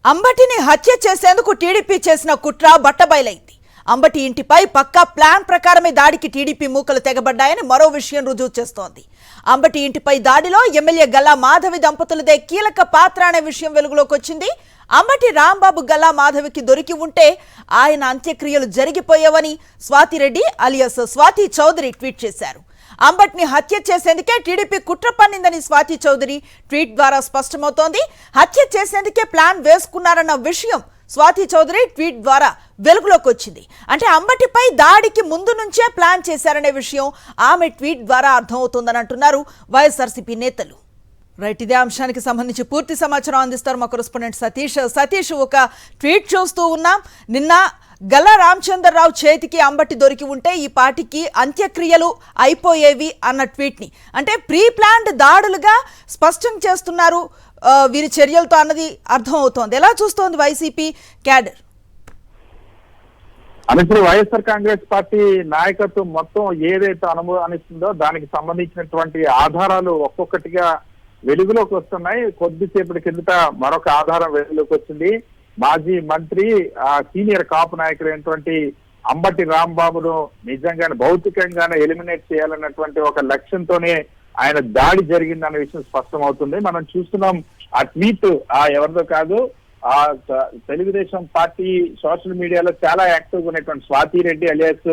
అంబటిని హత్య చేసేందుకు టీడీపీ చేసిన కుట్ర బట్టబయలైంది. అంబటి ఇంటిపై పక్కా ప్లాన్ ప్రకారమే దాడికి టీడీపీ మూకలు తెగబడ్డాయని మరో విషయం రుజువు చేస్తోంది. అంబటి ఇంటిపై దాడిలో ఎమ్మెల్యే గల్లా మాధవి దంపతులదే కీలక పాత్ర అనే విషయం వెలుగులోకి వచ్చింది. అంబటి రాంబాబు గల్లా మాధవికి దొరికి ఉంటే ఆయన అంత్యక్రియలు జరిగిపోయేవని స్వాతిరెడ్డి అలియాస్ స్వాతి చౌదరి ట్వీట్ చేశారు. అంబట్ని హత్య చేసేందుకే టీడీపీ కుట్ర పన్నిందని స్వాతి చౌదరి ట్వీట్ ద్వారా స్పష్టమవుతోంది. హత్య చేసేందుకే ప్లాన్ వేసుకున్నారన్న విషయం స్వాతి చౌదరి ట్వీట్ ద్వారా వెలుగులోకి వచ్చింది. అంటే అంబటిపై దాడికి ముందు నుంచే ప్లాన్ చేశారనే విషయం ఆమె ట్వీట్ ద్వారా అర్థమవుతోందని అంటున్నారు వైఎస్ఆర్సీపీ నేతలు. రైట్, ఇదే అంశానికి సంబంధించి పూర్తి సమాచారం అందిస్తారు మా కరెస్పాండెంట్ సతీష్. సతీష్, ఒక ట్వీట్ చూస్తూ ఉన్నాం. నిన్న గల్లా రామచంద్రరావు చేతికి అంబటి దొరికి ఉంటే ఈ పార్టీకి అంత్యక్రియలు అయిపోయేవి అన్న ట్వీట్ని అంటే ప్రీ ప్లాన్డ్ దాడులుగా స్పష్టం చేస్తున్నారు వీరి చర్యలతో అన్నది అర్థం అవుతోంది. ఎలా చూస్తోంది వైసీపీ క్యాడర్? అనుకుని వైఎస్ఆర్ కాంగ్రెస్ పార్టీ నాయకత్వం మొత్తం ఏదైతే అనుమానిస్తుందో దానికి సంబంధించినటువంటి ఆధారాలు ఒక్కొక్కటిగా వెలుగులోకి వస్తున్నాయి. కొద్దిసేపటి కిందట మరొక ఆధారం వెలుగులోకి వచ్చింది. మాజీ మంత్రి సీనియర్ కాపు నాయకుడైనటువంటి అంబటి రాంబాబును నిజంగానే భౌతికంగానే ఎలిమినేట్ చేయాలన్నటువంటి ఒక లక్ష్యంతోనే ఆయన దాడి జరిగిందన్న విషయం స్పష్టమవుతుంది. మనం చూస్తున్నాం ఆ ట్వీట్ ఎవరిదో కాదు, ఆ తెలుగుదేశం పార్టీ సోషల్ మీడియాలో చాలా యాక్టివ్గా ఉన్నటువంటి స్వాతిరెడ్డి అలియాస్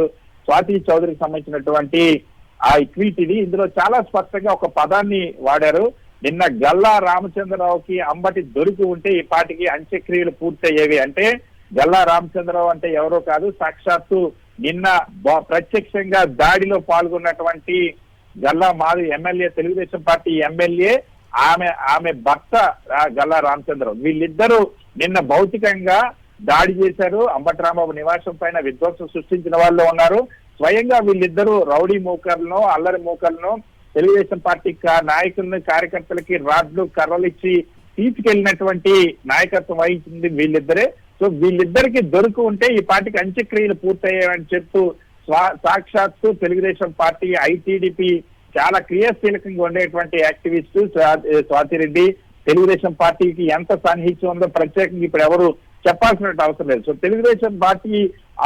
స్వాతి చౌదరికి సంబంధించినటువంటి ఆ ట్వీట్ ఇది. ఇందులో చాలా స్పష్టంగా ఒక పదాన్ని వాడారు. నిన్న గల్లా రామచంద్రరావుకి అంబటి దొరికి ఉంటే ఈ పార్టీకి అంత్యక్రియలు పూర్తయ్యేవి. అంటే గల్లా రామచంద్రరావు అంటే ఎవరో కాదు, సాక్షాత్తు నిన్న ప్రత్యక్షంగా దాడిలో పాల్గొన్నటువంటి గల్లా మాది ఎమ్మెల్యే, తెలుగుదేశం పార్టీ ఎమ్మెల్యే, ఆమె భర్త గల్లా రామచంద్రరావు. వీళ్ళిద్దరూ నిన్న భౌతికంగా దాడి చేశారు. అంబటి రాంబాబు నివాసం పైన విధ్వంసం సృష్టించిన వాళ్ళు ఉన్నారు. స్వయంగా వీళ్ళిద్దరూ రౌడీ మూకర్లను, అల్లరి మూకర్లను, తెలుగుదేశం పార్టీ నాయకులను, కార్యకర్తలకి రాడ్లు కర్రలు ఇచ్చి తీసుకెళ్లినటువంటి నాయకత్వం వహించింది వీళ్ళిద్దరే. సో వీళ్ళిద్దరికి దొరికి ఉంటే ఈ పార్టీకి అంత్యక్రియలు పూర్తయ్యాయని చెప్తూ సాక్షాత్తు తెలుగుదేశం పార్టీ ఐటీడీపీ చాలా క్రియాశీలకంగా ఉండేటువంటి యాక్టివిస్టు స్వాతిరెడ్డి తెలుగుదేశం పార్టీకి ఎంత సన్నిహిత్యం ఉందో ప్రత్యేకంగా ఇప్పుడు ఎవరు చెప్పాల్సిన అవసరం లేదు. సో తెలుగుదేశం పార్టీ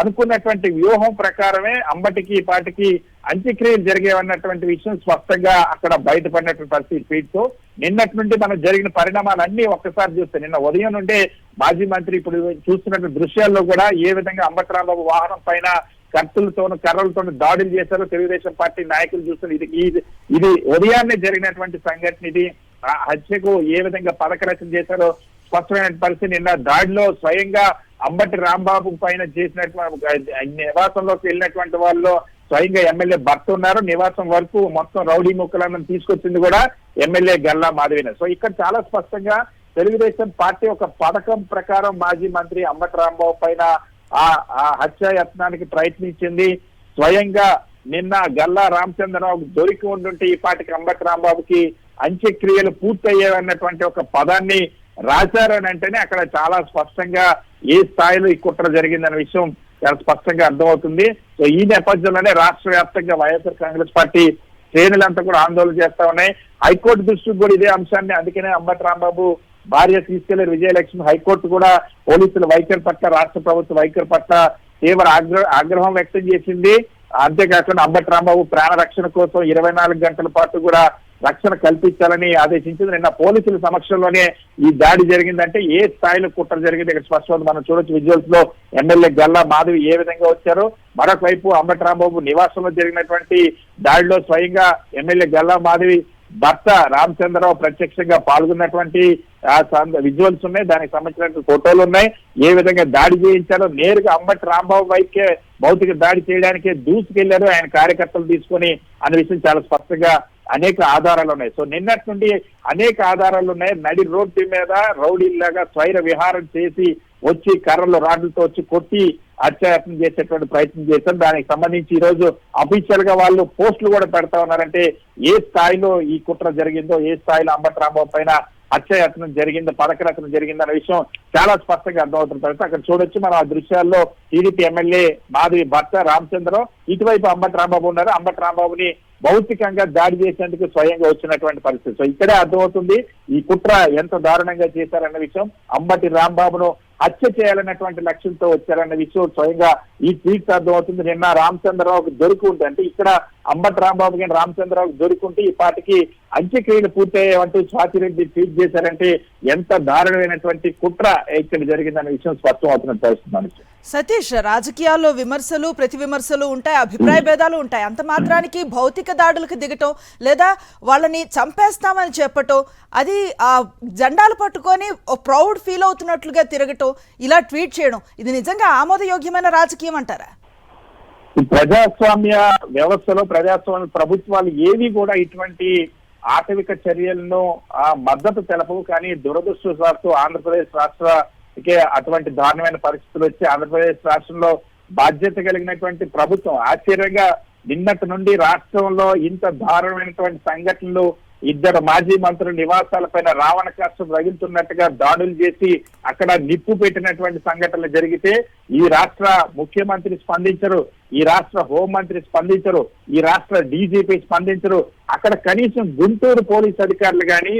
అనుకున్నటువంటి వ్యూహం ప్రకారమే అంబటికి పార్టీకి అంత్యక్రియలు జరిగేవన్నటువంటి విషయం స్పష్టంగా అక్కడ బయటపడినటువంటి పరిస్థితి. ట్వీట్తో నిన్నటి నుండి మనం జరిగిన పరిణామాలన్నీ ఒక్కసారి చూస్తే నిన్న ఉదయం నుండే మాజీ మంత్రి ఇప్పుడు చూస్తున్నటువంటి దృశ్యాల్లో కూడా ఏ విధంగా అంబటి రాంబాబు వాహనం పైన కత్తులతోనూ కర్రలతోనూ దాడులు చేశారో తెలుగుదేశం పార్టీ నాయకులు చూస్తున్నారు. ఇది ఉదయాన్నే జరిగినటువంటి సంఘటన. ఇది హత్యకు ఏ విధంగా పథకరచన చేశారో స్పష్టమైన పరిస్థితి. నిన్న దాడిలో స్వయంగా అంబటి రాంబాబు పైన చేసినటువంటి నివాసంలోకి వెళ్ళినటువంటి వాళ్ళు స్వయంగా ఎమ్మెల్యే భర్త ఉన్నారు. నివాసం వరకు మొత్తం రౌడీ ముక్కలను తీసుకొచ్చింది కూడా ఎమ్మెల్యే గల్లా మాధవినే. సో ఇక్కడ చాలా స్పష్టంగా తెలుగుదేశం పార్టీ ఒక పథకం ప్రకారం మాజీ మంత్రి అంబటి రాంబాబు పైన ఆ హత్యాయత్నానికి ప్రయత్నించింది. స్వయంగా నిన్న గల్లా రామచంద్రరావు దొరికి ఉండుంటే ఈ పార్టీకి అంబటి రాంబాబుకి అంత్యక్రియలు పూర్తయ్యేవన్నటువంటి ఒక పదాన్ని రాశారని అంటేనే అక్కడ చాలా స్పష్టంగా ఏ స్థాయిలో ఈ కుట్ర జరిగిందనే విషయం చాలా స్పష్టంగా అర్థమవుతుంది. సో ఈ నేపథ్యంలోనే రాష్ట్ర వ్యాప్తంగా వైఎస్ఆర్ కాంగ్రెస్ పార్టీ శ్రేణులంతా కూడా ఆందోళన చేస్తా ఉన్నాయి. హైకోర్టు దృష్టికి కూడా ఇదే అంశాన్ని, అందుకనే అంబటి రాంబాబు భార్య తీసుకెళ్లారు విజయలక్ష్మి. హైకోర్టు కూడా పోలీసుల వైఖరి పట్ల, రాష్ట్ర ప్రభుత్వ వైఖరి పట్ల తీవ్ర ఆగ్రహం వ్యక్తం చేసింది. అంతేకాకుండా అంబటి రాంబాబు ప్రాణ రక్షణ కోసం 24 గంటల పాటు కూడా రక్షణ కల్పించాలని ఆదేశించింది. నిన్న పోలీసుల సమక్షంలోనే ఈ దాడి జరిగిందంటే ఏ స్థాయిలో కుట్ర జరిగింది ఇక్కడ స్పష్టం మనం చూడొచ్చు. విజువల్స్ లో ఎమ్మెల్యే గల్లా మాధవి ఏ విధంగా వచ్చారో, మరొక వైపు అంబటి రాంబాబు నివాసంలో జరిగినటువంటి దాడిలో స్వయంగా ఎమ్మెల్యే గల్లా మాధవి భర్త రామచంద్రరావు ప్రత్యక్షంగా పాల్గొన్నటువంటి విజువల్స్ ఉన్నాయి. దానికి సంబంధించిన ఫోటోలు ఉన్నాయి. ఏ విధంగా దాడి చేయించారో నేరుగా అంబటి రాంబాబు వైపుకే భౌతిక దాడి చేయడానికే దూసుకెళ్లారు ఆయన కార్యకర్తలు తీసుకొని అనే విషయం చాలా స్పష్టంగా అనేక ఆధారాలు ఉన్నాయి. సో నిన్నటి నుండి అనేక ఆధారాలు ఉన్నాయి. నడి రోడ్డు మీద రౌడీలాగా స్వైర విహారం చేసి వచ్చి కర్రలు రాడ్లతో వచ్చి కొట్టి హత్యాయత్నం చేసేటువంటి ప్రయత్నం చేశారు. దానికి సంబంధించి ఈ రోజు అఫీషియల్ గా వాళ్ళు పోస్టులు కూడా పెడతా ఉన్నారంటే ఏ స్థాయిలో ఈ కుట్ర జరిగిందో, ఏ స్థాయిలో అంబటి రాంబాబు పైన హత్యాయత్నం జరిగిందో, పథకరచన జరిగిందన్న విషయం చాలా స్పష్టంగా అర్థమవుతున్న పరిస్థితి. అక్కడ చూడొచ్చు మనం ఆ దృశ్యాల్లో టీడీపీ ఎమ్మెల్యే మాధవి భర్త రామచంద్రరావు, ఇటువైపు అంబటి రాంబాబు ఉన్నారు. అంబటి రాంబాబుని భౌతికంగా దాడి చేసేందుకు స్వయంగా వచ్చినటువంటి పరిస్థితి. సో ఇక్కడే అర్థమవుతుంది ఈ కుట్ర ఎంత దారుణంగా చేశారన్న విషయం. అంబటి రాంబాబును హత్య చేయాలన్నటువంటి లక్ష్యంతో వచ్చారన్న విషయం స్వయంగా ఈ ట్వీట్ అర్థమవుతుంది. నిన్న రామచంద్రరావుకు దొరుకుంటే, అంటే ఇక్కడ అంబటి రాంబాబు కానీ రామచంద్రరావుకు దొరుకుంటే ఈ పాటికి అంత్యక్రియలు పూర్తయ్యేవంటూ స్వాతిరెడ్డి ట్వీట్ చేశారంటే ఎంత దారుణమైనటువంటి కుట్ర ఇక్కడ జరిగిందన్న విషయం స్పష్టం అవుతున్న పరిస్థితి. సతీష్, రాజకీయాల్లో విమర్శలు ప్రతి విమర్శలు ఉంటాయి, అభిప్రాయ భేదాలు ఉంటాయి. అంత మాత్రానికి భౌతిక దాడులకు దిగటం లేదా వాళ్ళని చంపేస్తామని చెప్పటం, అది ఆ జెండాలు పట్టుకొని ప్రౌడ్ ఫీల్ అవుతున్నట్లుగా తిరగటం, ఇలా ట్వీట్ చేయడం, ఇది నిజంగా ఆమోదయోగ్యమైన రాజకీయం అంటారా? ప్రజాస్వామ్య వ్యవస్థలో ప్రజాస్వామ్య ప్రభుత్వాలు ఏవి కూడా ఇటువంటి ఆటవిక చర్యలను మద్దతు తెలపవు. కానీ దురదృష్టవశాత్తు ఆంధ్రప్రదేశ్ రాష్ట్రకే అటువంటి దారుణమైన పరిస్థితులు వచ్చి ఆంధ్రప్రదేశ్ రాష్ట్రంలో బాధ్యత కలిగినటువంటి ప్రభుత్వం ఆశ్చర్యంగా నిన్నటి నుండి రాష్ట్రంలో ఇంత దారుణమైనటువంటి సంఘటనలు, ఇద్దరు మాజీ మంత్రుల నివాసాలపైన రావణ కాష్టం రగులుతున్నట్టుగా దాడులు చేసి అక్కడ నిప్పు పెట్టినటువంటి సంఘటనలు జరిగితే ఈ రాష్ట్ర ముఖ్యమంత్రి స్పందించరు, ఈ రాష్ట్ర హోంమంత్రి స్పందించరు, ఈ రాష్ట్ర డీజీపీ స్పందించరు. అక్కడ కనీసం గుంటూరు పోలీస్ అధికారులు కానీ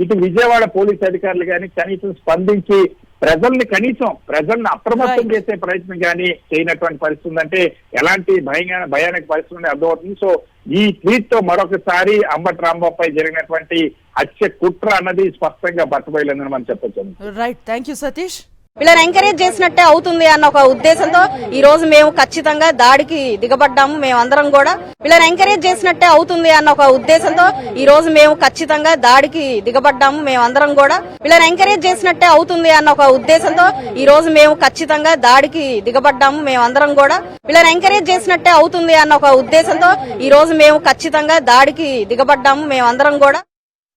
ఇటు విజయవాడ పోలీస్ అధికారులు కానీ కనీసం స్పందించి ప్రజల్ని అప్రమత్తం చేసే ప్రయత్నం కానీ చేయనటువంటి పరిస్థితి ఉందంటే ఎలాంటి భయానక పరిస్థితి అర్థమవుతుంది. సో ఈ ట్వీట్ తో మరొకసారి అంబటి రాంబాబుపై జరిగినటువంటి హత్య కుట్ర అన్నది స్పష్టంగా బట్టబయలేదని మనం చెప్పొచ్చు. Right, thank you Satish. వీళ్ళని ఎంకరేజ్ చేసినట్టే అవుతుంది అన్న ఒక ఉద్దేశంతో ఈ రోజు మేము ఖచ్చితంగా దాడికి దిగబడ్డాము. మేమందరం కూడా వీళ్ళని ఎంకరేజ్ చేసినట్టే అవుతుంది అన్న ఒక ఉద్దేశంతో ఈ రోజు మేము ఖచ్చితంగా దాడికి దిగబడ్డాము. మేమందరం కూడా వీళ్ళని ఎంకరేజ్ చేసినట్టే అవుతుంది అన్న ఒక ఉద్దేశంతో ఈ రోజు మేము ఖచ్చితంగా దాడికి దిగబడ్డాము. మేమందరం కూడా వీళ్ళని ఎంకరేజ్ చేసినట్టే అవుతుంది అన్న ఒక ఉద్దేశంతో ఈ రోజు మేము ఖచ్చితంగా దాడికి దిగబడ్డాము. మేమందరం కూడా